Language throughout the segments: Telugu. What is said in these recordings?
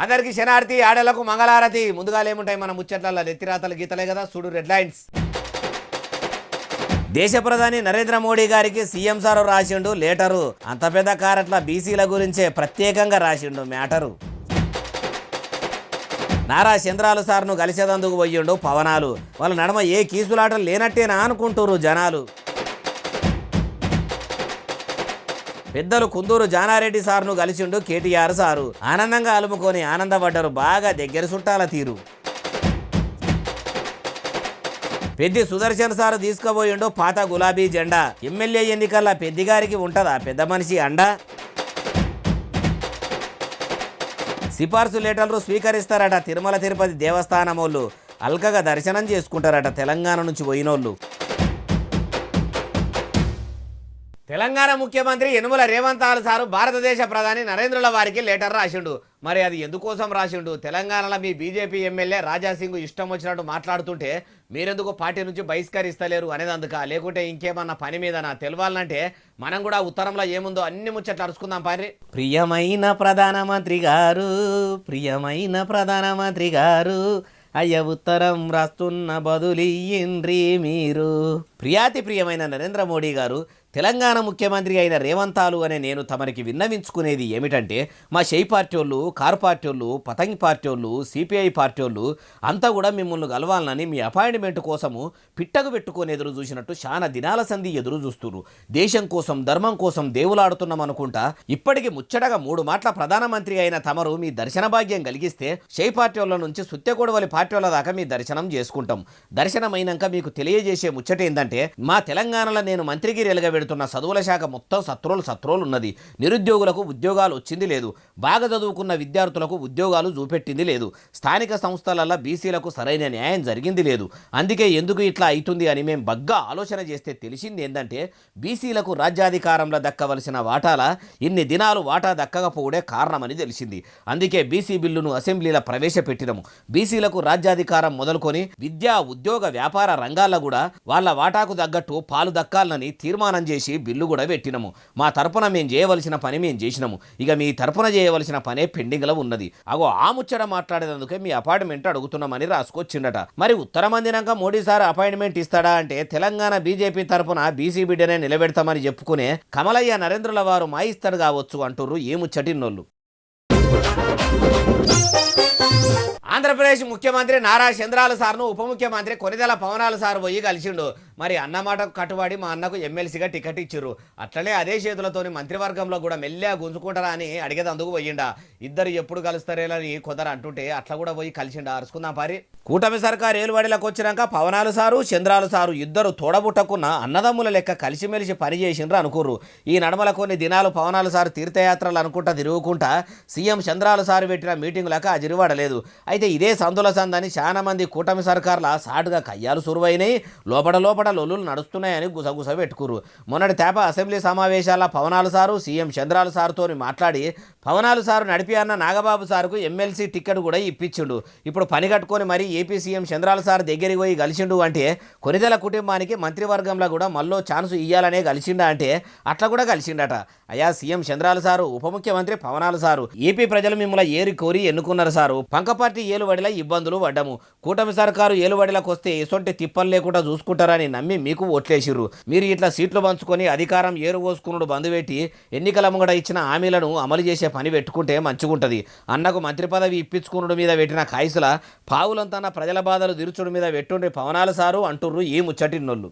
అందరికి శనార్థి ఆడలకు మంగళారతి. ముందుగా ఏముంటాయి మన ముచ్చట్ల నెత్తిరాతలు గీతలే కదా, చూడు రెడ్ లైన్స్. దేశ ప్రధాని నరేంద్ర మోడీ గారికి సీఎం సారు రాసిండు లేటరు. అంత పెద్ద కారట్ల బీసీల గురించే ప్రత్యేకంగా రాసిండు మ్యాటరు. నారా చంద్రాలు సార్ను కలిసేదందుకు పోయిండు పవనాలు. వాళ్ళ నడమ ఏ కీసులాటలు లేనట్టేనా అనుకుంటురు జనాలు. పెద్దలు కుందూరు జానారెడ్డి సార్ను కలిసిండు కేటీఆర్ సారు. ఆనందంగా అలుముకొని ఆనందపడ్డారు, బాగా దగ్గర చుట్టాల తీరు. పెద్ది సుదర్శన్ సారు తీసుకుపోయిండు పాత గులాబీ జెండా. ఎమ్మెల్యే ఎన్నికల్లో పెద్దిగారికి ఉంటదా పెద్ద మనిషి అండ. సిఫార్సు లెటర్లు స్వీకరిస్తారట తిరుమల తిరుపతి దేవస్థానం వాళ్ళు. అల్కగా దర్శనం చేసుకుంటారట తెలంగాణ నుంచి పోయినోళ్ళు. తెలంగాణ ముఖ్యమంత్రి యనుమల రేవంత్ సారు భారతదేశ ప్రధాని నరేంద్రుల వారికి లెటర్ రాసిండు. మరి అది ఎందుకోసం రాసిండు? తెలంగాణలో మీ బీజేపీ ఎమ్మెల్యే రాజాసింగ్ ఇష్టం వచ్చినట్టు మాట్లాడుతుంటే మీరెందుకు పార్టీ నుంచి బహిష్కరిస్తలేరు అనేదందుక, లేకుంటే ఇంకేమన్నా పని మీదనా తెలవాలంటే మనం కూడా ఉత్తరంలో ఏముందో అన్ని ముచ్చట్లు అరుచుకుందాం పారి. ప్రియమైన ప్రధానమంత్రి గారు, ప్రియమైన ప్రధానమంత్రి గారు, అయ్య ఉత్తరం రాస్తున్న బదులియ్యిండ్రి మీరు. ప్రియాతి ప్రియమైన నరేంద్ర మోడీ గారు, తెలంగాణ ముఖ్యమంత్రి అయిన రేవంతాలు అనే నేను తమరికి విన్నవించుకునేది ఏమిటంటే, మా షై పార్టీ వాళ్ళు, కారు పార్టీ వాళ్ళు, పతంగి పార్టీ వాళ్ళు, సిపిఐ పార్టీ వాళ్ళు అంతా కూడా మిమ్మల్ని కలవాలని మీ అపాయింట్మెంట్ కోసము పిట్టకు పెట్టుకొని ఎదురు చూసినట్టు చాలా దినాల సంధి ఎదురు చూస్తున్నారు. దేశం కోసం ధర్మం కోసం దేవులాడుతున్నాం అనుకుంటా ఇప్పటికి ముచ్చటగా 3 మాటల ప్రధానమంత్రి అయిన తమరు మీ దర్శన భాగ్యం కలిగిస్తే షై పార్టీ వాళ్ళ నుంచి సుత్తెకోడవలి పార్టీ వాళ్ళ దాకా మీ దర్శనం చేసుకుంటాం. దర్శనం అయినాక మీకు తెలియజేసే ముచ్చట ఏంటంటే, మా తెలంగాణలో నేను మంత్రిగిరి ఎలుగబెడుతున్న చదువుల శాఖ మొత్తం సత్రోలు ఉన్నది. నిరుద్యోగులకు ఉద్యోగాలు వచ్చింది లేదు. బాగా చదువుకున్న విద్యార్థులకు ఉద్యోగాలు చూపెట్టింది లేదు. స్థానిక సంస్థలలో బీసీలకు సరైన న్యాయం జరిగింది లేదు. అందుకే ఎందుకు ఇట్లా అవుతుంది అని మేము బగ్గా ఆలోచన చేస్తే తెలిసింది ఏంటంటే, బీసీలకు రాజ్యాధికారంలో దక్కవలసిన వాటాల ఇన్ని దినాలు వాటా దక్కకపోవడే కారణమని తెలిసింది. అందుకే బీసీ బిల్లును అసెంబ్లీలో ప్రవేశపెట్టినము. బీసీలకు రాజ్యాధికారం మొదలుకొని విద్యా ఉద్యోగ వ్యాపార రంగాల్లో కూడా వాళ్ళ వాటాకు తగ్గట్టు పాలు దక్కాలని తీర్మానం చేసి బిల్లు కూడా పెట్టినము. మా తరపున మేము చేయవలసిన పని మేము చేసినాము. ఇక మీ తరపున చేయవలసిన పనే పెండింగ్లో ఉన్నది. అగో ఆ ముచ్చట మాట్లాడేందుకే మీ అపాయింట్మెంట్ అడుగుతున్నామని రాసుకొచ్చిండట. మరి ఉత్తరం అందినాక మోడీ సార్ అపాయింట్మెంట్ ఇస్తాడా అంటే, తెలంగాణ బీజేపీ తరపున బీసీ బిడ్డనే నిలబెడతామని చెప్పుకునే కమలయ్య నరేంద్రుల వారు మాయిస్తాడు కావచ్చు అంటుర్రు ఏ ముచ్చటిన్నోళ్ళు. ఆంధ్రప్రదేశ్ ముఖ్యమంత్రి నారా చంద్రాలు సార్ను ఉప ముఖ్యమంత్రి కొనిదెల పవనాల సార్ పోయి కలిసిండు. మరి అన్నమాటకు కట్టుబడి మా అన్నకు ఎమ్మెల్సీగా టికెట్ ఇచ్చిర్రు. అట్లనే అదే చేతులతోని మంత్రివర్గంలో కూడా మెల్లె గుంజుకుంటారా అని అడిగేదందుకు పోయిండా. ఇద్దరు ఎప్పుడు కలుస్తారేలని కొందరు అంటుంటే అట్లా కూడా పోయి కలిసిండా. అరుచుకుందాం పారి. కూటమి సర్కారు ఏలుబడిలోకి వచ్చినాక పవనాలు సారు చంద్రాలు సారు ఇద్దరు తోడబుట్టకున్న అన్నదమ్ముల లెక్క కలిసిమెలిసి పని చేసిండ్రు అనుకుర్రు. ఈ నడమల కొన్ని దినాలు పవనాలు సారు తీర్థయాత్రలు అనుకుంటా తిరుగుకుంటా సీఎం చంద్రాలు సారు పెట్టిన మీటింగులకు అజిరివాడలేదు. అయితే ఇదే సందుల సందని చాలా మంది కూటమి సర్కార్ల సాటుగా కయ్యాలు సురువైనాయి, లోపల లొల్లులు నడుస్తున్నాయని గుసగుస పెట్టుకురు. మొన్నటి తేప అసెంబ్లీ సమావేశాల పవనాలు సారు సీఎం చంద్రాలు సారుతో మాట్లాడి పవనాలు సారు నడిపి అన్న నాగబాబు సారుకు ఎమ్మెల్సీ టికెట్ కూడా ఇప్పించిండు. ఇప్పుడు పని కట్టుకొని మరి ఏపీ సీఎం చంద్రాల సార్ దగ్గరికి పోయి కలిసిండు అంటే, కొనిదెల కుటుంబానికి మంత్రివర్గంలో కూడా మళ్ళీ ఛాన్స్ ఇయ్యాలనే కలిసిండా అంటే అట్లా కూడా కలిసిండట. అయ్యా సీఎం చంద్రాల సారు, ఉప ముఖ్యమంత్రి పవనాలు సారు, ఏపీ ప్రజలు మిమ్మల్ని ఏరి కోరి ఎన్నుకున్నారు సారు. పంకపార్టీ ఏలుబడిలో ఇబ్బందులు పడ్డాము. కూటమి సర్కారు ఏలుబడిలోకి వస్తే ఎసొంటి తిప్పలు లేకుండా చూసుకుంటారని నమ్మి మీకు ఓట్లేసిర్రు. మీరు ఇట్లా సీట్లు పంచుకొని అధికారం ఏరుకోసుకున్నాడు బంధు పెట్టి ఎన్నికల ముంగడ ఇచ్చిన హామీలను అమలు చేసే పని పెట్టుకుంటే మంచిగుంటది. అన్నకు మంత్రి పదవి ఇప్పించుకునుడు మీద పెట్టిన కాయసుల పావులంతన్న ప్రజల బాధలు తీర్చుడు మీద పెట్టుండ్రి పవనాలు సారు అంటుర్రు ఈ ముచ్చటిన్నోళ్ళు.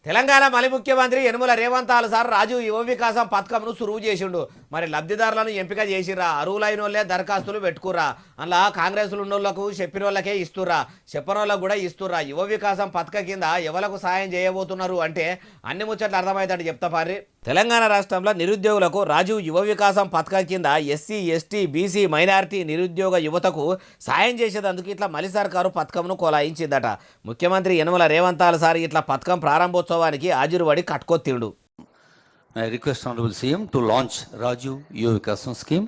తెలంగాణ మలి ముఖ్యమంత్రి యనుమల రేవంత్ సార్ రాజు యువ వికాసం పథకంను సురువు చేసిండు. మరి లబ్ధిదారులను ఎంపిక చేసిర్రా, అరువులైన వాళ్ళే దరఖాస్తులు పెట్టుకుర్రా. అలా కాంగ్రెస్లు ఉన్నోళ్లకు చెప్పిన వాళ్ళకే ఇస్తుర్రా, చెప్పనోళ్ళకు కూడా ఇస్తుర్రా. యువ వికాసం పథకం కింద ఎవలకు సాయం చేయబోతున్నారు అంటే అన్ని ముచ్చట్లు అర్థమవుతాడు చెప్తా పారి. తెలంగాణ రాష్ట్రంలో నిరుద్యోగులకు రాజు యువ వికాసం పథకం కింద ఎస్సీ ఎస్టీ బీసీ మైనారిటీ నిరుద్యోగ యువతకు సాయం చేసేందుకు ఇట్లా మలి సర్కారు పథకంను కొలాయించిందట. ముఖ్యమంత్రి యనుమల రేవంత్ సార్ ఇట్లా పథకం ప్రారంభోత్సవానికి హాజరుపడి కట్టుకొత్తిండు. I request Honorable CM to launch Raju Yuva Vikasam scheme.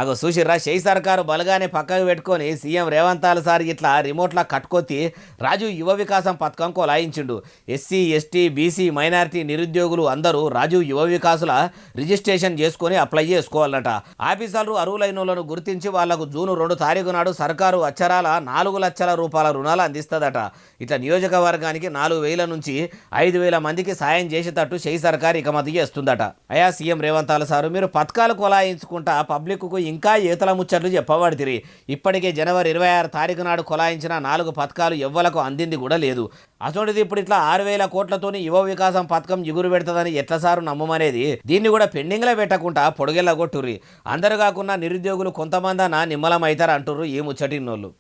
అగో చూసిర్రా షెయి సర్కారు బలగానే పక్కకు పెట్టుకొని సీఎం రేవంత్ సార్ ఇట్లా రిమోట్లా కట్టుకొత్తి రాజు యువ వికాసం పథకం కొలాయించిండు. ఎస్సీ ఎస్టీ బీసీ మైనారిటీ నిరుద్యోగులు అందరూ రాజు యువ వికాసుల రిజిస్ట్రేషన్ చేసుకొని అప్లై చేసుకోవాలన్నట. ఆఫీసర్లు అర్హులైన గుర్తించి వాళ్లకు జూన్ 2 తారీఖు నాడు సర్కారు అక్షరాల 4 లక్షల రూపాయల రుణాలు అందిస్తుందట. ఇట్లా నియోజకవర్గానికి 4,000 నుంచి 5,000 మందికి సాయం చేసేటట్టు షెయి సర్కారు ఇకమతి చేస్తుందట. అయా సీఎం రేవంత్ సారు మీరు పథకాలు కొలాయించుకుంటా పబ్లిక్కు ఇంకా ఏతల ముచ్చట్లు చెప్పబడితిరి. ఇప్పటికే జనవరి 26 తారీఖు నాడు కొలాయించిన 4 పథకాలు ఎవ్వలకు అందింది కూడా లేదు. అసోంటిది ఇప్పుడు ఇట్లా 6,000 కోట్లతోని యువ వికాసం పథకం ఎగురు పెడతదని ఎట్ల సారు నమ్మమనేది. దీన్ని కూడా పెండింగ్లో పెట్టకుండా పొడుగెళ్ళగొట్టుర్రి. అందరు కాకుండా నిరుద్యోగులు కొంతమందన నిమ్మలం అవుతారు అంటుర్రు ఈ ముచ్చటిన్నోళ్ళు.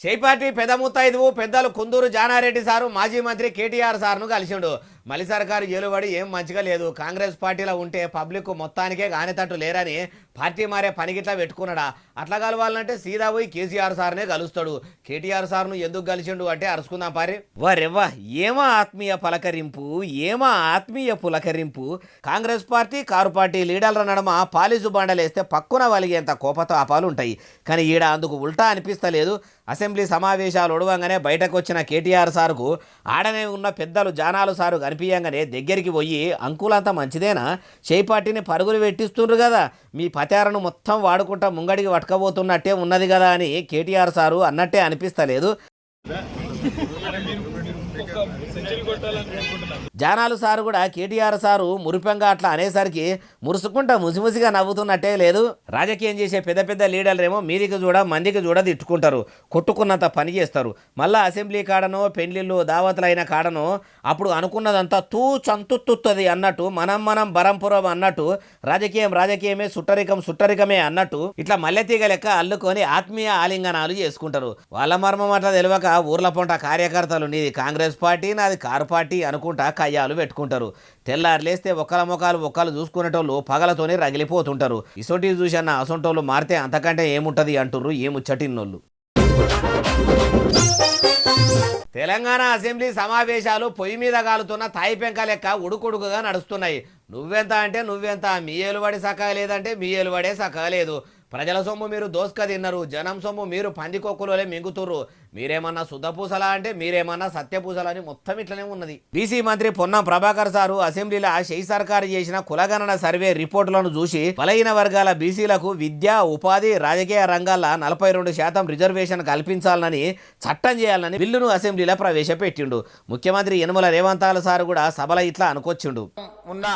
షెయి పార్టీ పెద్ద ముత్తైదువు పెద్దలు కుందూరు జానారెడ్డి సారు మాజీ మంత్రి కేటీఆర్ సార్ను కలిసిండు. మలి సర్కారు ఏలుబడి ఏం మంచిగా లేదు. కాంగ్రెస్ పార్టీలో ఉంటే పబ్లిక్ మొత్తానికే కానేటట్టు లేరని పార్టీ మారే పనికిట్లా పెట్టుకున్నాడా. అట్లా కలవాలంటే సీదా పోయి కేసీఆర్ సార్నే కలుస్తాడు. కేటీఆర్ సార్ను ఎందుకు కలిసిండు అంటే అరుచుకుందాం పారి. వరెవ్వా ఏమా ఆత్మీయ పలకరింపు, ఏమా ఆత్మీయ పులకరింపు. కాంగ్రెస్ పార్టీ కారు పార్టీ లీడర్ల నడమ పాలిసు బండలేస్తే పక్కున వలిగేంత కోపతాపాలు ఉంటాయి. కానీ ఈడ అందుకు ఉల్టా అనిపిస్తలేదు. అసెంబ్లీ సమావేశాలు ఒడవంగానే బయటకు వచ్చిన కేటీఆర్ సార్కు ఆడనే ఉన్న పెద్దలు జానాలు సారు కనిపించగానే దగ్గరికి పోయి అంకులంతా మంచిదేనా, షెయి పార్టీని పరుగులు పెట్టిస్తుండ్రు కదా, మీ పతారను మొత్తం వాడుకుంటా ముంగడికి పట్టుకపోతున్నట్టే ఉన్నది కదా అని కేటీఆర్ సారు అన్నట్టే అనిపిస్తలేదు. జానాలు సారు కూడా కేటీఆర్ సారు మురిపెంగా అట్లా అనేసరికి మురుసుకుంటా ముసిముసిగా నవ్వుతున్నట్టే లేదు. రాజకీయం చేసే పెద్ద పెద్ద లీడర్లేమో మీదికి చూడ మందికి చూడ తిట్టుకుంటారు, కొట్టుకున్నంత పని చేస్తారు. మళ్ళా అసెంబ్లీ కాడనో పెళ్లిళ్ళు దావతులైన కాడనో అప్పుడు అనుకున్నదంతా చంతుతుంది అన్నట్టు, మనం బరంపురం అన్నట్టు, రాజకీయమే సుట్టరికమే అన్నట్టు ఇట్లా మల్లెతీగ లెక్క అల్లుకొని ఆత్మీయ ఆలింగనాలు చేసుకుంటారు. వాళ్ళ మర్మం అట్లా తెలియక ఊర్ల పొంట కార్యకర్తలు నీది కాంగ్రెస్ పార్టీ నాది కారు పార్టీ అనుకుంటా కయ్యాలు పెట్టుకుంటారు. తెల్లారు లేస్తే ఒకళ్ళ ముఖాలు ఒకళ్ళు చూసుకునేటోళ్ళు పగలతోనే రగిలిపోతుంటారు. ఇసొంటివి చూసన్న అసొంటోళ్ళు మారితే అంతకంటే ఏముంటది అంటుర్రు ఈ ముచ్చటిన్నోళ్ళు. తెలంగాణ అసెంబ్లీ సమావేశాలు పొయ్యి మీద కాలుతున్న తాయి పెంక లెక్క ఉడుకుడుకుగా నడుస్తున్నాయి. నువ్వెంత అంటే నువ్వెంత, మీ ఏలుబడి సక్కగా లేదంటే మీ ఏలుబడే సక్కగా లేదు. ప్రజల సొమ్ము మీరు దోసుక తిన్నారు, జనం సొమ్ము మీరు పందికొక్కులోనే మింగుతుర్రు. మీరేమన్నా శుద్ధపూసలా అంటే మీరేమన్నా సత్యపూసలా అని మొత్తం ఇట్లనే ఉన్నది. బీసీ మంత్రి పొన్నం ప్రభాకర్ సారు అసెంబ్లీలో షెయి సర్కారు చేసిన కులగణన సర్వే రిపోర్టులను చూసి బలహీన వర్గాల బీసీలకు విద్య ఉపాధి రాజకీయ రంగాల్లో 42% రిజర్వేషన్ కల్పించాలని చట్టం చేయాలని బిల్లును అసెంబ్లీలో ప్రవేశపెట్టిండు. ముఖ్యమంత్రి యనమల రేవంత్ సారు కూడా సభలో ఇట్లా అనుకొచ్చిండు. ఉన్న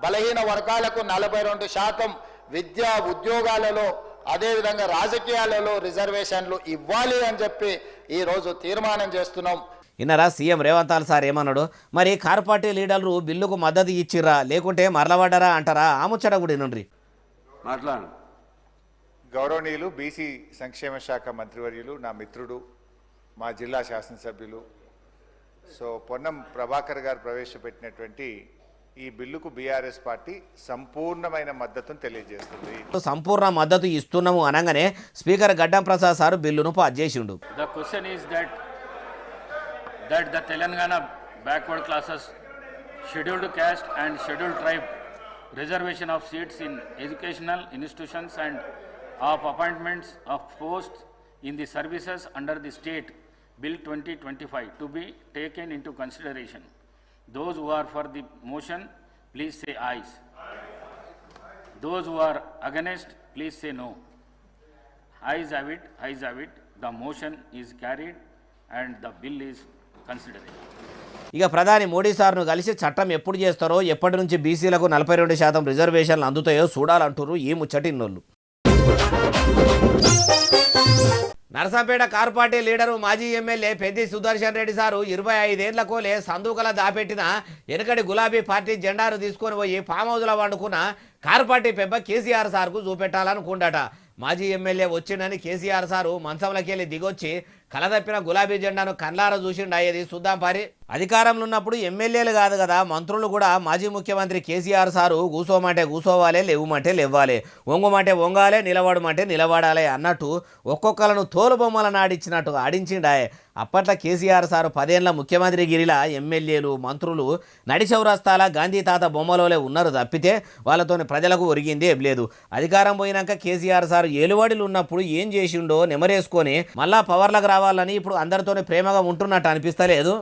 బలహీన వర్గాలకు 42% విద్యా ఉద్యోగాలలో అదేవిధంగా రాజకీయాలలో రిజర్వేషన్లు ఇవ్వాలి అని చెప్పి ఈరోజు తీర్మానం చేస్తున్నాం. ఇన్నరా సీఎం రేవంత్ సార్ ఏమన్నాడు. మరి కారు పార్టీ లీడర్లు బిల్లుకు మద్దతు ఇచ్చిర్రా లేకుంటే మరలబడ్డారా అంటారా? ఆ ముచ్చట కూడా నుండి మాట్లాడు. గౌరవనీయులు బీసీ సంక్షేమ శాఖ మంత్రివర్యులు, నా మిత్రుడు, మా జిల్లా శాసనసభ్యులు పొన్నం ప్రభాకర్ గారు ప్రవేశపెట్టినటువంటి ఈ బిల్లుకు బీఆర్ఎస్ పార్టీ సంపూర్ణమైన మద్దతును తెలియజేస్తుంది. సంపూర్ణ మద్దతు ఇస్తున్నాము అనగానే స్పీకర్ గడ్డం ప్రసాద్ సార్ బిల్లును పాస్ చేసిండు. The question is that the Telangana backward classes, scheduled caste and scheduled tribe reservation of seats in educational institutions and of appointments of posts in the services under the state bill 2025 to be taken into consideration. Those who are for the motion, please say ayes. Those who are against, please say no. Ayes have it. The motion is carried and the bill is considered. ఇక ప్రధాని మోడీ సార్ను కలిసి చట్టం ఎప్పుడు చేస్తారో, ఎప్పటి నుంచి బీసీలకు 42% రిజర్వేషన్లు అందుతాయో చూడాలంటారు ఈ ముచ్చటిన్నోళ్ళు. నరసంపేట కారు పార్టీ లీడరు మాజీ ఎమ్మెల్యే పెద్ది సుదర్శన్ రెడ్డి సారు 25 ఏళ్ల కోలే సందూకల దాపెట్టిన వెనుకటి గులాబీ పార్టీ జెండాను తీసుకొని పోయి ఫామ్ హౌస్లో వండుకున్న కారు పార్టీ పెబ్బ కేసీఆర్ సార్కు చూపెట్టాలనుకుండట. మాజీ ఎమ్మెల్యే వచ్చిండని కేసీఆర్ సారు మంచంలోకి వెళ్ళి దిగొచ్చి కలదప్పిన గులాబీ జెండాను కళ్ళారా చూసిండు అయ్యేది చూద్దాం పారి. అధికారంలో ఉన్నప్పుడు ఎమ్మెల్యేలు కాదు కదా మంత్రులు కూడా మాజీ ముఖ్యమంత్రి కేసీఆర్ సారు కూసోమంటే కూసోవాలి, లేవుమంటే లేవ్వాలి, వంగుమంటే వంగాలే, నిలబడమంటే నిలబడాలి అన్నట్టు ఒక్కొక్కలను తోలు బొమ్మలను ఆడించినట్టు ఆడించిండాయే. అప్పట్లో కేసీఆర్ సారు 10 ఏళ్ల ముఖ్యమంత్రి గిరిలా ఎమ్మెల్యేలు మంత్రులు నడిచౌరస్తాల గాంధీ తాత బొమ్మలోనే ఉన్నారు తప్పితే వాళ్ళతోని ప్రజలకు ఒరిగింది ఏం లేదు. అధికారం పోయినాక కేసీఆర్ సారు ఏలువాడిలు ఉన్నప్పుడు ఏం చేసిండో నెమరేసుకొని మళ్ళా పవర్లకు రావాలని ఇప్పుడు అందరితోని ప్రేమగా ఉంటున్నట్టు అనిపిస్తలేదు.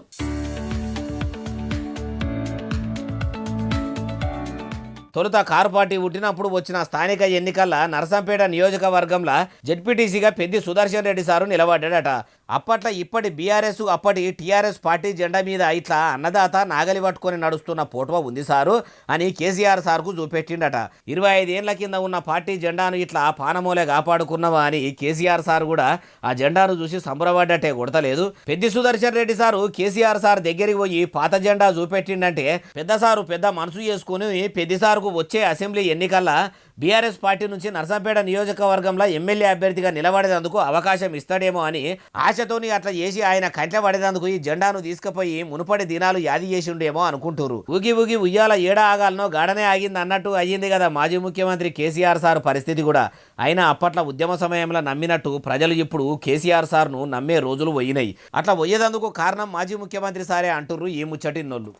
తొలుత కారు పార్టీ పుట్టినప్పుడు వచ్చిన స్థానిక ఎన్నికల్లో నరసంపేట నియోజకవర్గంలో జెడ్పీటీసీగా పెద్ది సుదర్శన్ రెడ్డి సారు నిలబడ్డాడట. అప్పట్లో ఇప్పటి బీఆర్ఎస్ అప్పటి టీఆర్ఎస్ పార్టీ జెండా మీద ఇట్లా అన్నదాత నాగలి పట్టుకొని నడుస్తున్న ఫోటో ఉంది సారు అని కేసీఆర్ సార్కు చూపెట్టిండట. 25 ఏళ్ల కింద ఉన్న పార్టీ జెండాను ఇట్లా పానమూలే కాపాడుకున్నావా అని కేసీఆర్ సార్ కూడా ఆ జెండాను చూసి సంబరపడ్డట్టే కొడతలేదు. పెద్ది సుదర్శన్ రెడ్డి సారు కేసీఆర్ సార్ దగ్గరికి పోయి పాత జెండా చూపెట్టిండంటే పెద్ద సారు పెద్ద మనసు చేసుకుని పెద్ది సారు వచ్చే అసెంబ్లీ ఎన్నికల్లో బీఆర్ఎస్ పార్టీ నుంచి నరసంపేట నియోజకవర్గంలో ఎమ్మెల్యే అభ్యర్థిగా నిలబడేందుకు అవకాశం ఇస్తాడేమో అని ఆశతోని అట్లా చేసి ఆయన కంట్ల పడేందుకు ఈ జెండాను తీసుకుపోయి మునుపటి దినాలు యాది చేసిండేమో అనుకుంటారు. ఊగి ఊగి ఉయ్యాల ఏడ ఆగాలనో గాడనే ఆగింది అన్నట్టు అయ్యింది కదా మాజీ ముఖ్యమంత్రి కేసీఆర్ సార్ పరిస్థితి కూడా. అయినా అప్పట్లో ఉద్యమ సమయంలో నమ్మినట్టు ప్రజలు ఇప్పుడు కేసీఆర్ సార్ను నమ్మే రోజులు పోయినాయి. అట్లా పోయేందుకు కారణం మాజీ ముఖ్యమంత్రి సారే అంటుర్రు ఈ ముచ్చటిన్నోళ్ళు.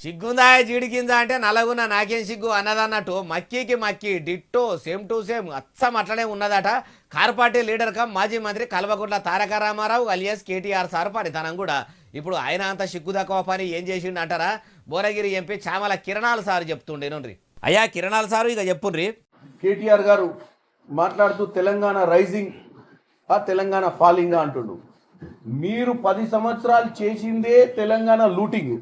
సిగ్గుందా జీడి కింద అంటే నలగున్న నాకేం సిగ్గు అన్నదన్నట్టు మక్కీకి మక్కీ డిట్టో సేమ్ టు సేమ్ అచ్చం అట్లనే ఉన్నదట. కారు పార్టీ లీడర్ కమ్ మాజీ మంత్రి కల్వకుంట్ల తారక రామారావు అలియాస్ కేటీఆర్ సార్ పనితనం కూడా. ఇప్పుడు ఆయన అంత సిగ్గు తక్కువ పని ఏం చేసిండు అంటారా? భువనగిరి ఎంపీ చామల కిరణాల సార్ చెప్తుండేనుండ్రి. అయ్యా కిరణాల సారు ఇక చెప్పుండ్రి. కేటీఆర్ గారు మాట్లాడుతూ తెలంగాణ రైజింగ్ తెలంగాణ ఫాలింగ్ అంటుండు. మీరు 10 సంవత్సరాలు చేసిందే తెలంగాణ లూటింగ్,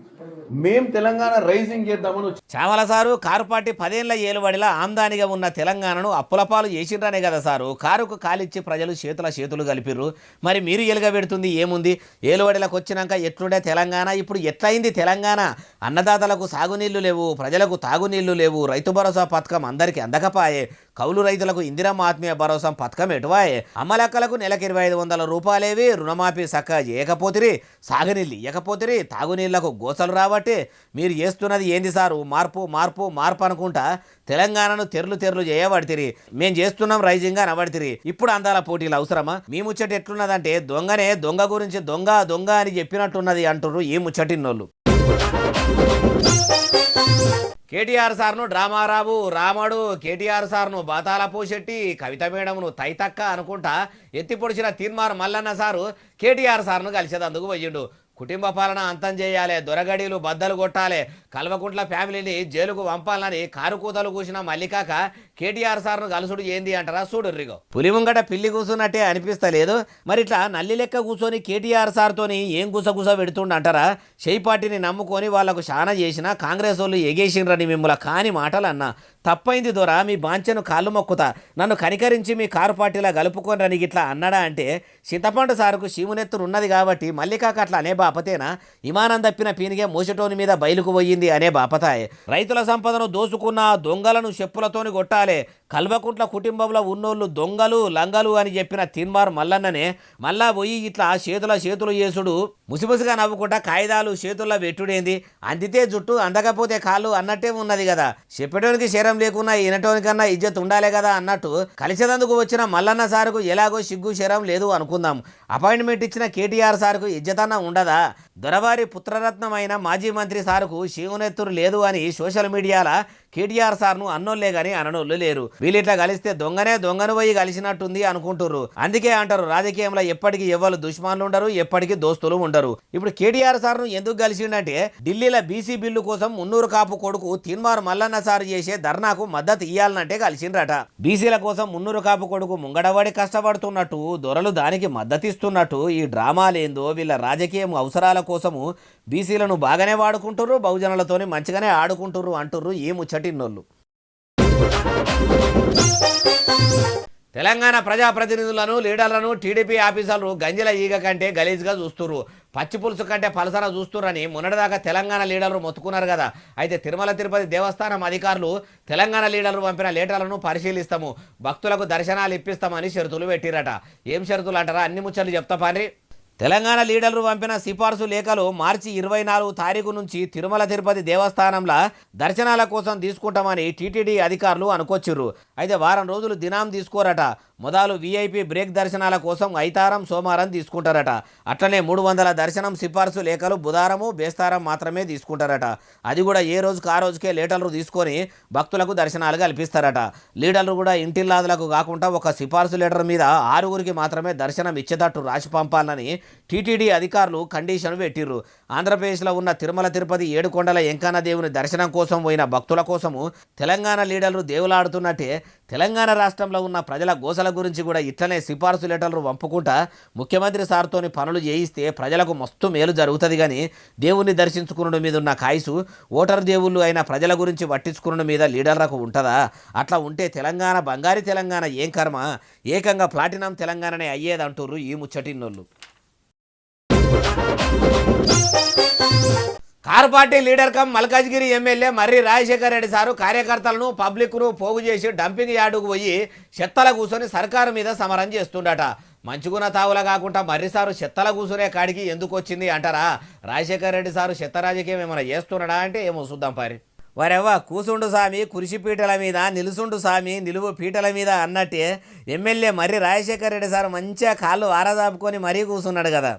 మేం తెలంగాణ రైజింగ్ చేద్దామని. చామల సారు కారు పార్టీ 10 ఏళ్ల ఏలుబడిలా ఆమ్దానిగా ఉన్న తెలంగాణను అప్పులపాలు చేసిండ్రనే కదా సారు కారుకు కాలిచ్చి ప్రజలు చేతులు కలిపిర్రు. మరి మీరు ఎలుగ పెడుతుంది ఏముంది? ఏలుబడిలకు వచ్చినాక ఎట్లుండే తెలంగాణ, ఇప్పుడు ఎట్లయింది తెలంగాణ? అన్నదాతలకు సాగునీళ్లు లేవు, ప్రజలకు తాగునీళ్లు లేవు, రైతు భరోసా పథకం అందరికీ అందకపాయే, కౌలు రైతులకు ఇందిరమ్మ ఆత్మీయ భరోసా పథకం ఎటువాయే, అమ్మలెక్కలకు నెలకు 2500 రూపాయలేవి, రుణమాఫీ చక్కగా చేయకపోతిరి, సాగునీళ్ళు ఇయ్యకపోతిరి, తాగునీళ్లకు గోసలు రాబట్టి మీరు చేస్తున్నది ఏంది సారు? మార్పు మార్పు మార్పు అనుకుంటా తెలంగాణను తెర్లు చేయబడితిరి. మేం చేస్తున్నాం రైజింగ్ అని అనబడితిరి. ఇప్పుడు అందాల పోటీలు అవసరమా? మీ ముచ్చట ఎట్లున్నదంటే దొంగనే దొంగ గురించి దొంగ అని చెప్పినట్టున్నది అంటుర్రు ఈ ముచ్చటిన్నోళ్ళు. కేటీఆర్ సార్ను డ్రామారావు రామడు, కేటీఆర్ సార్ను బాతాల పోషెట్టి, కవిత మేడంను తైతక్క అనుకుంటా ఎత్తి పొడిచిన తీర్మార్ మల్లన్న సారు కేటీఆర్ సార్ను కలిసేదందుకు పోయిండు. కుటుంబ పాలన అంతం చేయాలి, దొరగడీలు బద్దలు కొట్టాలి, కల్వకుంట్ల ఫ్యామిలీని జైలుకు పంపాలని కారు కూతలు కూసిన మల్లికాక కేటీఆర్ సార్ను కలుసుడు ఏంది అంటారా? చూడుర్రిగో పులి ముంగట పిల్లి కూసున్నట్టే అనిపిస్తలేదు. మరి ఇట్లా నల్లి లెక్క కూర్చొని కేటీఆర్ సార్తోని ఏం గుసగుస పెడుతుండంటారా? షెయి పార్టీని నమ్ముకొని వాళ్లకు శానా చేసిన కాంగ్రెస్ వాళ్ళు ఎగేసిండ్రని మిమ్మల్ని కాని మాటలు అన్నా. తప్పైంది దొర, మీ బాంచెను కాళ్ళు మొక్కుతా, నన్ను కనికరించి మీ కారు పార్టీలా కలుపుకోనని ఇట్లా అన్నాడా అంటే చింతపండు సారుకు శివునెత్తురు ఉన్నది కాబట్టి మల్లికాక అట్లా అనే బాపతేనా? ఇమానం తప్పిన పీనిగే మోసటోని మీద బయలుకు పోయింది అనే బాపతాయే. రైతుల సంపదను దోసుకున్న దొంగలను చెప్పులతోని కొట్టాలి, కల్వకుంట్ల కుటుంబంలో ఉన్నోళ్ళు దొంగలు లంగలు అని చెప్పిన తీన్మార్ మల్లన్ననే మళ్ళా పోయి ఇట్లా చేతులు చేసుడు ముసిముసిగా నవ్వుకుంటా కాయిదాలు చేతుల్లో పెట్టుడేంది? అందితే జుట్టు అందకపోతే కాళ్ళు అన్నట్టే ఉన్నది కదా. చెప్పేటోనికి శరం లేకున్నా వినటోనికన్నా ఇజ్జత్ ఉండాలే కదా అన్నట్టు కలిసేందుకు వచ్చిన మల్లన్న సారుకు ఎలాగో సిగ్గు శరం లేదు అనుకుందాం. అపాయింట్మెంట్ ఇచ్చిన కేటీఆర్ సార్కు ఇజ్జతన్నా ఉండదా? దొరవారి పుత్రరత్నమైన మాజీ మంత్రి సారుకు శివునెత్తురు లేదు అని సోషల్ మీడియాలో కేటీఆర్ సార్ను అన్నోళ్లే గాని అననోళ్ళు లేరు. వీళ్ళిట్లా కలిస్తే దొంగను పోయి కలిసినట్టుంది అనుకుంటుర్రు. అందుకే అంటారు రాజకీయంలో ఎప్పటికీ ఎవ్వరు దుష్మానులు ఉండరు, ఎప్పటికీ దోస్తులు ఉండరు. ఇప్పుడు కేటీఆర్ సార్ను ఎందుకు కలిసిండంటే ఢిల్లీలో బీసీ బిల్లు కోసం మున్నూరు కాపు కొడుకు తీన్మార్ మల్లన్న సారు చేసే ధర్నాకు మద్దతు ఇయ్యాలనంటే కలిసిండ్రట. బీసీల కోసం మున్నూరు కాపు కొడుకు ముంగడబడి కష్టపడుతున్నట్టు దొరలు దానికి మద్దతిస్తున్నట్టు ఈ డ్రామాలేందో వీళ్ళ రాజకీయం అవసరాల కోసము బీసీలను బాగానే వాడుకుంటుర్రు, బహుజనులతోని మంచిగానే ఆడుకుంటుర్రు అంటుర్రు ఈ ముచ్చటిన్నోళ్ళు. తెలంగాణ ప్రజాప్రతినిధులను లీడర్లను టీడీపీ ఆఫీసర్లు గంజల ఈగ కంటే గలీజ్గా చూస్తున్నారు, పచ్చి పులుసు కంటే పలసన చూస్తురని మొన్నటిదాకా తెలంగాణ లీడర్లు మొత్తుకున్నారు కదా. అయితే తిరుమల తిరుపతి దేవస్థానం అధికారులు తెలంగాణ లీడర్లు పంపిన లేటర్లను పరిశీలిస్తాము, భక్తులకు దర్శనాలు ఇప్పిస్తామని షరతులు పెట్టిరట. ఏం షరతులు అంటారా, అన్ని ముచ్చట్లు చెప్తా పాండ్రి. తెలంగాణ లీడర్లు పంపిన సిఫార్సు లేఖలు మార్చి 24 తారీఖు నుంచి తిరుమల తిరుపతి దేవస్థానంలో దర్శనాల కోసం తీసుకుంటామని టీటీడీ అధికారులు అనుకొచ్చిర్రు. అయితే వారం రోజులు దినాం తీసుకోరట. మొదలు వీఐపీ బ్రేక్ దర్శనాల కోసం ఐతారం సోమవారం తీసుకుంటారట. అట్లనే 300 దర్శనం సిఫార్సు లేఖలు బుధవారము బేస్తారం మాత్రమే తీసుకుంటారట. అది కూడా ఏ రోజుకు ఆ రోజుకే లీటర్లు తీసుకొని భక్తులకు దర్శనాలు కల్పిస్తారట. లీడర్లు కూడా ఇంటిల్లాదులకు కాకుండా ఒక సిఫార్సు లెటర్ మీద 6గురికి మాత్రమే దర్శనం ఇచ్చేటట్టు రాసి పంపాలని టీటీడీ అధికారులు కండిషన్ పెట్టిర్రు. ఆంధ్రప్రదేశ్లో ఉన్న తిరుమల తిరుపతి ఏడుకొండల వెంకన్న దేవుని దర్శనం కోసం పోయిన భక్తుల కోసము తెలంగాణ లీడర్లు దేవులాడుతున్నట్టే తెలంగాణ రాష్ట్రంలో ఉన్న ప్రజల గోసల గురించి కూడా ఇట్లనే సిఫార్సు లెటర్లు పంపుకుంటా ముఖ్యమంత్రి సార్తోని పనులు చేయిస్తే ప్రజలకు మస్తు మేలు జరుగుతుంది. కానీ దేవుణ్ణి దర్శించుకున్న మీద ఉన్న కాయసు ఓటర్ దేవుళ్ళు అయిన ప్రజల గురించి పట్టించుకున్న మీద లీడర్లకు ఉంటుందా? అట్లా ఉంటే తెలంగాణ బంగారు తెలంగాణ ఏం కర్మ, ఏకంగా ప్లాటినం తెలంగాణనే అయ్యేదంటుర్రు ఈ ముచ్చటిన్నోళ్ళు. Car party leader come Malkajgiri MLA Marri Rajasekhar Reddy sir కార్యకర్తలను పబ్లిక్ను పోగు చేసి డంపింగ్ యార్డుకు పోయి చెత్తల కూర్చొని సర్కారు మీద సమరం చేస్తుండట. మంచుకున్న తావుల కాకుండా మర్రి సారు చెత్తల కూసునే కాడికి ఎందుకు వచ్చింది అంటారా? రాజశేఖర్ రెడ్డి సారు చెత్త రాజకీయం ఏమైనా చేస్తున్నాడా అంటే ఏమో చూద్దాం పారి. వారెవ్వ కూసుండు సామి కురిసి పీటల మీద, నిలుసుండు సామి నిలువు పీటల మీద అన్నట్టే ఎమ్మెల్యే మర్రి రాజశేఖర్ రెడ్డి సారు మంచిగా కాళ్ళు ఆరదాపుకొని మరీ కూసున్నాడు కదా.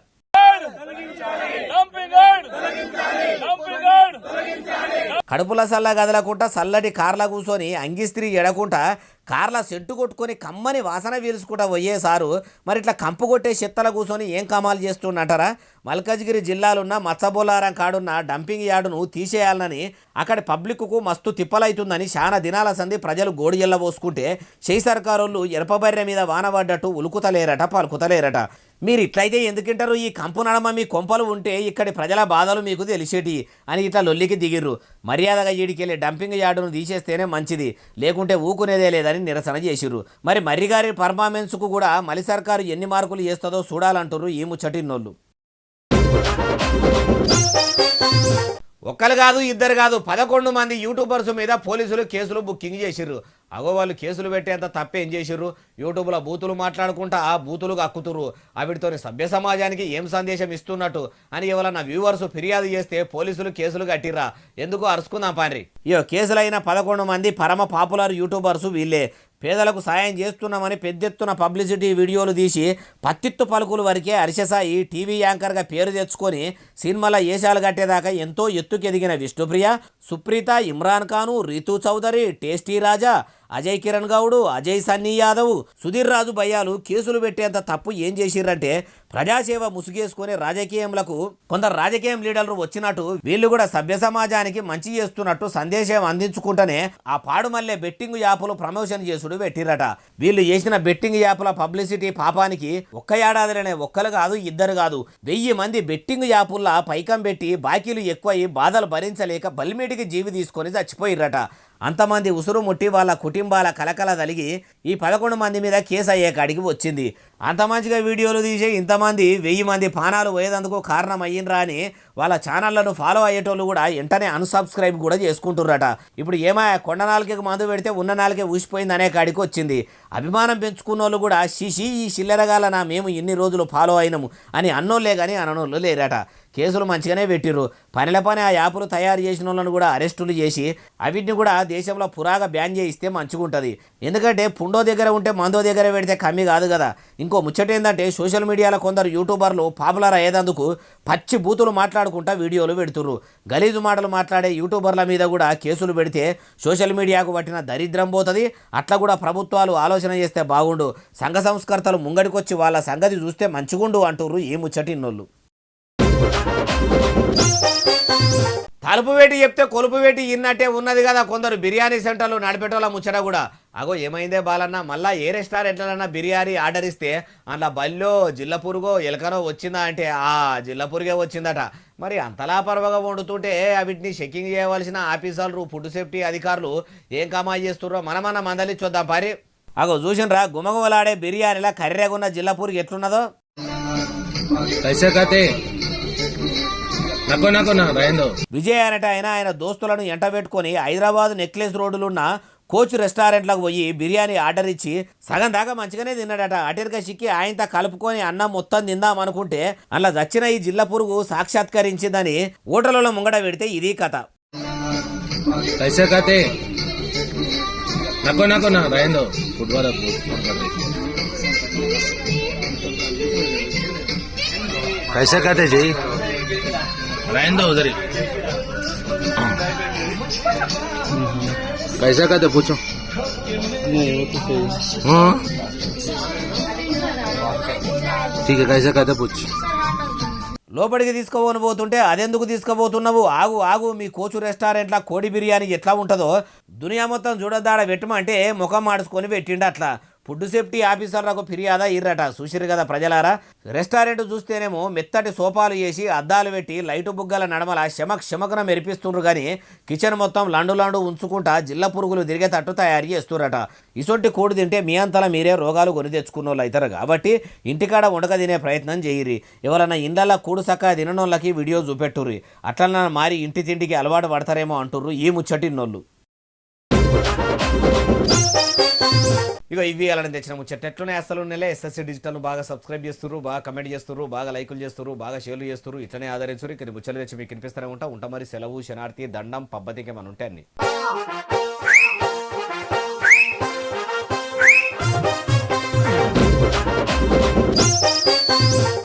కడుపుల సల్ల గదలకుంటా చల్లటి కార్ల కూర్చొని అంగిస్త్రీ ఎడకుంటా కార్ల సెట్టు కొట్టుకొని కమ్మని వాసన పీల్చుకుంటా పోయేసారు మరి ఇట్లా కంపు కొట్టే చెత్తల కూర్చొని ఏం కమాలు చేస్తుండంటారా? మల్కాజ్గిరి జిల్లాలున్న మచ్చబోలారం కాడున్న డంపింగ్ యార్డును తీసేయాలని అక్కడి పబ్లిక్కు మస్తు తిప్పలైతుందని చాలా దినాల సంది ప్రజలు గోడి ఎల్లబోసుకుంటే చేయి సర్కారోళ్ళు ఎరపబర్రె మీద వానబడ్డట్టు ఉలుకుతలేరట పలుకుతలేరట. మీరు ఇట్లయితే ఎందుకంటారు? ఈ కంపు నడమ మీ కొంపలు ఉంటే ఇక్కడి ప్రజల బాధలు మీకు తెలిసేటి అని ఇట్లా లొల్లికి దిగిర్రు. మర్యాదగా ఈడికెళ్ళి డంపింగ్ యార్డును తీసేస్తేనే మంచిది, లేకుంటే ఊకునేదే లేదని నిరసన చేసిర్రు. మరి మర్రిగారి పర్ఫార్మెన్స్కు కూడా మలి సర్కారు ఎన్ని మార్కులు చేస్తుందో చూడాలంటారు ఈ ముచ్చటిన్నోళ్ళు. ఒక్కరు కాదు ఇద్దరు కాదు 11 మంది యూట్యూబర్స్ మీద పోలీసులు కేసులు బుకింగ్ చేసిర్రు. అగో వాళ్ళు కేసులు పెట్టేంత తప్పేం చేసిర్రు? యూట్యూబ్లో బూతులు మాట్లాడుకుంటా ఆ బూతులు అక్కుతుర్రు. అవిటితోని సభ్య సమాజానికి ఏం సందేశం ఇస్తున్నట్టు అని ఎవరన్నా వ్యూవర్స్ ఫిర్యాదు చేస్తే పోలీసులు కేసులు కట్టిర్రా. ఎందుకు అరుచుకుందాం పాండ్రి. కేసులైన 11 మంది పరమ పాపులర్ యూట్యూబర్స్ వీళ్ళే. పేదలకు సాయం చేస్తున్నామని పెద్దెత్తున పబ్లిసిటీ వీడియోలు తీసి పత్తిత్తు పలుకుల వరకే అరిసెసాయి టీవీ యాంకర్గా పేరు తెచ్చుకొని సినిమాల ఏషాలు కట్టేదాకా ఎంతో ఎత్తుకెదిగిన విష్ణుప్రియ, సుప్రీత, ఇమ్రాన్ ఖాను, రీతూ చౌదరి, టేస్టీ రాజా, అజయ్ కిరణ్ గౌడు, అజయ్ సన్నీ యాదవ్, సుధీర్ రాజు భయ్యాలు కేసులు పెట్టేంత తప్పు ఏం చేసిర్రంటే ప్రజాసేవ ముసుగేసుకుని రాజకీయంలకు కొందరు రాజకీయం లీడర్లు వచ్చినట్టు వీళ్ళు కూడా సభ్య సమాజానికి మంచి చేస్తున్నట్టు సందేశం అందించుకుంటేనే ఆ పాడుమల్లె బెట్టింగ్ యాప్లు ప్రమోషన్ చేసుడు పెట్టిరట. వీళ్ళు చేసిన బెట్టింగ్ యాప్ల పబ్లిసిటీ పాపానికి ఒక్క ఏడాదిలోనే ఒక్కరు కాదు ఇద్దరు కాదు 1000 మంది బెట్టింగ్ యాపుల్లా పైకం పెట్టి బాకీలు ఎక్కువై బాధలు భరించలేక బల్మీటికి జీవి తీసుకొని చచ్చిపోయిర్రట. అంతమంది ఉసురు ముట్టి వాళ్ళ కుటుంబాల కలకల తలిగి ఈ 11 మంది మీద కేసు అయ్యే కాడికి వచ్చింది. అంత మంచిగా వీడియోలు తీసి ఇంతమంది 1000 మంది పానాలు పోయేందుకు కారణం అయ్యిండ్రా అని వాళ్ళ ఛానళ్లను ఫాలో అయ్యేటోళ్ళు కూడా వెంటనే అన్సబ్స్క్రైబ్ కూడా చేసుకుంటుర్రట. ఇప్పుడు ఏమాయా కొండ నాలుకకి మందు పెడితే ఉన్న నాలుకే ఊసిపోయింది అనే కాడికి వచ్చింది. అభిమానం పెంచుకున్న వాళ్ళు కూడా శిషి ఈ చిల్లరగాలనా మేము ఇన్ని రోజులు ఫాలో అయినాము అని అన్నోళ్ళే కానీ అననోళ్ళు లేరట. కేసులు మంచిగానే పెట్టిర్రు. పనిల పని ఆ యాప్లు తయారు చేసిన వాళ్ళను కూడా అరెస్టులు చేసి అవిటిని కూడా దేశంలో పురాగా బ్యాన్ చేయిస్తే మంచిగుంటుంది. ఎందుకంటే పుండో దగ్గర ఉంటే మందో దగ్గర పెడితే కమ్మి కాదు కదా. ఇంకో ముచ్చట ఏంటంటే సోషల్ మీడియాలో కొందరు యూట్యూబర్లు పాపులర్ అయ్యేందుకు పచ్చి బూతులు మాట్లాడుకుంటా వీడియోలు పెడుతుర్రు. గలీజు మాటలు మాట్లాడే యూట్యూబర్ల మీద కూడా కేసులు పెడితే సోషల్ మీడియాకు పట్టిన దరిద్రం పోతుంది. అట్లా కూడా ప్రభుత్వాలు ఆలోచన చేస్తే బాగుండు. సంఘ సంస్కర్తలు ముంగడికొచ్చి వాళ్ళ సంగతి చూస్తే మంచిగుండు అంటుర్రు ఈ ముచ్చటిన్నోళ్ళు. తలుపు వేటి చెప్తే కొలుపు వేటి ఇన్నట్టే ఉన్నది కదా కొందరు బిర్యానీ సెంటర్లు నడిపేటోళ్ళ ముచ్చట కూడా. అగో ఏమైందే బాలన్న, మళ్ళా ఏ రెస్టారెంట్లన్నా బిర్యానీ ఆర్డర్ ఇస్తే అందులో బల్లో జిల్లపురుగో ఎలకనో వచ్చిందా అంటే ఆ జిల్లపురుగే వచ్చిందట. మరి అంతలా పర్వగా వండుతుంటే వీటిని చెక్కింగ్ చేయవలసిన ఆఫీసర్లు ఫుడ్ సేఫ్టీ అధికారులు ఏం కమాయి చేస్తున్నారో మనమన్న మందలి చూద్దాం పారి. అగో చూసినరా గుమగుమలాడే బిర్యానీలా కర్రెగున్న జిల్లాపూర్కి ఎట్లున్నదో. कैसे खाते नको नको ना रहने दो విజయ్ అనట ఆయన దోస్తులను ఎంటబెట్టుకొని హైదరాబాద్ నెక్లెస్ రోడ్డులున్న కోచ్ రెస్టారెంట్లకు పోయి బిర్యానీ ఆర్డర్ ఇచ్చి సగం దాకా మంచిగానే తిన్నాడట. అటెరిక చిక్కి ఆయనతో కలుపుకొని అన్నం మొత్తం తిందాం అనుకుంటే అలా చచ్చిన ఈ జిల్లా పురుగు సాక్షాత్కరించిందని హోటల్లో ముంగడ పెడితే ఇది కథ. कैसे खाते नको नको ना रहने दो फुटबॉल कैसे खाते जी रहने दो उधर ही कैसे खाते पूछो हाँ ठीक है कैसे खाते पूछ లోపలికి తీసుకోబోని పోతుంటే అదెందుకు తీసుకుపోతున్నావు, ఆగు ఆగు, మీ కోచు రెస్టారెంట్ల కోడి బిర్యానీ ఎట్లా ఉంటుందో దునియా మొత్తం చూడదాడ పెట్టమంటే ముఖం మాడుచుకొని పెట్టిండు. అట్లా ఫుడ్ సేఫ్టీ ఆఫీసర్లకు ఫిర్యాదా ఇర్రట. చూసిరు కదా ప్రజలారా, రెస్టారెంట్ చూస్తేనేమో మెత్తటి సోఫాలు వేసి అద్దాలు పెట్టి లైటు బుగ్గల నడమల శమకన మెరిపిస్తుండ్రు కానీ కిచెన్ మొత్తం లండు ఉంచుకుంటా జిల్ల పురుగులు తిరిగేటట్టు తయారు చేస్తురట. ఇసొంటి కోడి తింటే మీ అంతలా మీరే రోగాలు కొని తెచ్చుకున్న వాళ్ళు అవుతారు. కాబట్టి ఇంటికాడ ఉండక తినే ప్రయత్నం చేయరి. ఎవరన్నా ఇండ్లల్లో కూడు సక్క తిననోళ్ళకి వీడియో చూపెట్టుర్రి. అట్లన్నా మారి ఇంటి తిండికి అలవాటు పడతారేమో అంటుర్రు ఈ ముచ్చటిన్నోళ్ళు. ఇక ఇవి అలాంటి తెచ్చిన ముచ్చట ఎట్లనే అసలు నెలే ఎస్ఎస్సీ డిజిటల్ను బాగా సబ్స్క్రైబ్ చేస్తున్నారు, బాగా కమెంట్ చేస్తున్నారు, బాగా లైకులు చేస్తున్నారు, బాగా షేర్లు చేస్తున్నారు. ఇట్లనే ఆదరించారు. ఇక్కడ ముచ్చలు తెచ్చి మీకు వినిపిస్తూనే ఉంటా మరి. సెలవు, శనార్థి, దండం, పబ్బతికి ఏమైనా ఉంటే అన్ని.